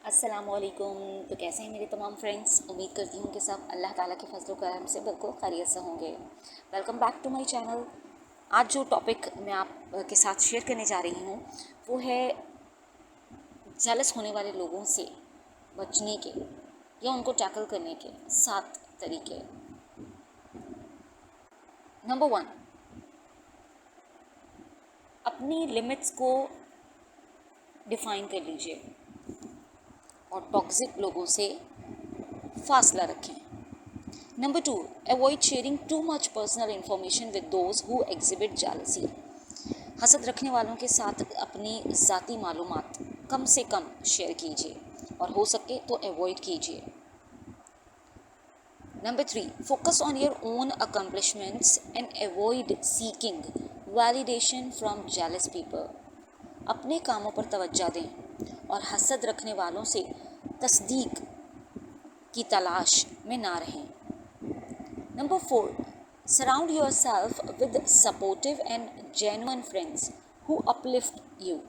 अस्सलामुअलैकुम। तो कैसे हैं मेरे तमाम फ्रेंड्स। उम्मीद करती हूँ कि सब अल्लाह ताला के फजल करम से बिल्कुल खैरियत से होंगे। Welcome back to my channel. आज जो टॉपिक मैं आप के साथ शेयर करने जा रही हूँ वो है जेलस होने वाले लोगों से बचने के या उनको टैकल करने के 7 तरीके। नंबर 1, अपनी लिमिट्स को डिफ़ाइन कर लीजिए और टॉक्सिक लोगों से फासला रखें। Number 2, avoid sharing too much personal information with those who exhibit jealousy. हसद रखने वालों के साथ अपनी ज़ाती मालूमात कम से कम शेयर कीजिए और हो सके तो अवॉइड कीजिए। Number 3, focus on your own accomplishments and avoid seeking validation from jealous people. अपने कामों पर तवज्जो दें और हसद रखने वालों से तस्दीक की तलाश में ना रहें। Number 4, surround yourself with supportive and genuine friends who uplift you.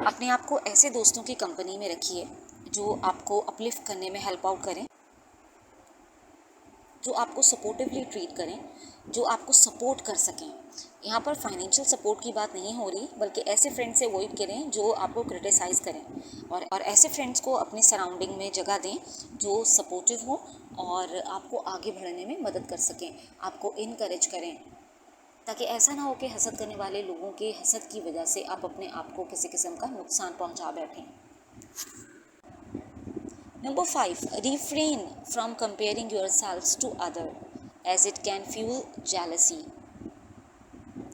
अपने आप को ऐसे दोस्तों की कंपनी में रखिए जो आपको अपलिफ्ट करने में हेल्प आउट करें, जो आपको सपोर्टिवली ट्रीट करें, जो आपको सपोर्ट कर सकें। यहाँ पर फाइनेंशियल सपोर्ट की बात नहीं हो रही, बल्कि ऐसे फ्रेंड्स से अवॉइड करें जो आपको क्रिटिसाइज़ करें और ऐसे फ्रेंड्स को अपनी सराउंडिंग में जगह दें जो सपोर्टिव हो और आपको आगे बढ़ने में मदद कर सकें, आपको इनकरेज करें, ताकि ऐसा ना हो कि हसद करने वाले लोगों के हसद की वजह से आप अपने आप को किसी किस्म का नुकसान पहुँचा बैठें। Number 5, refrain from comparing yourselves to other as it can fuel jealousy.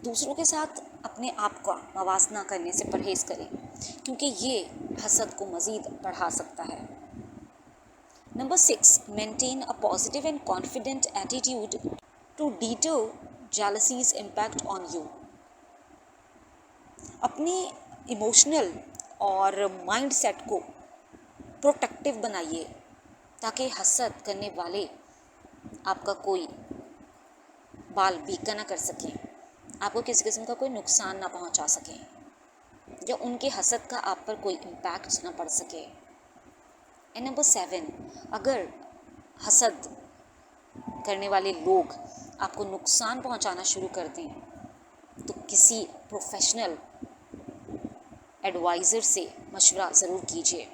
दूसरों के साथ अपने आप का मवाजना करने से परहेज करें क्योंकि ये हसद को मज़ीद बढ़ा सकता है। Number 6, maintain a positive and confident attitude to deter jealousy's impact on you. अपने इमोशनल और माइंड सेट को प्रोटेक्टिव बनाइए ताकि हसद करने वाले आपका कोई बाल बीका ना कर सकें, आपको किसी किस्म का कोई नुकसान ना पहुंचा सकें या उनके हसद का आप पर कोई इम्पैक्ट ना पड़ सके। एंड नंबर 7, अगर हसद करने वाले लोग आपको नुकसान पहुंचाना शुरू कर दें तो किसी प्रोफेशनल एडवाइज़र से मशवरा ज़रूर कीजिए।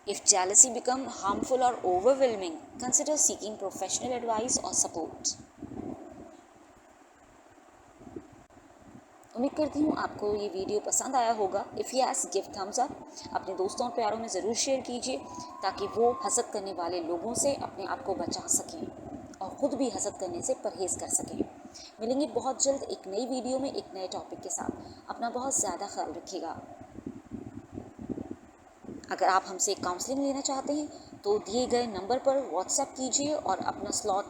If jealousy become harmful or overwhelming, consider seeking professional advice or support. उम्मीद करती हूँ आपको ये वीडियो पसंद आया होगा। If yes, give Thums up. अपने दोस्तों और प्यारों में ज़रूर शेयर कीजिए ताकि वो हसद करने वाले लोगों से अपने आप को बचा सकें और ख़ुद भी हसद करने से परहेज़ कर सकें। मिलेंगे बहुत जल्द एक नई वीडियो में एक नए टॉपिक के साथ। अपना बहुत ज़्यादा ख्याल रखिएगा। अगर आप हमसे काउंसलिंग लेना चाहते हैं तो दिए गए नंबर पर व्हाट्सएप कीजिए और अपना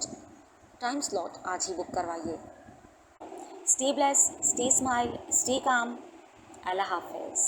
टाइम स्लॉट आज ही बुक करवाइए। Stay blessed, stay smile, stay calm. अल्लाह हाफ़िज़।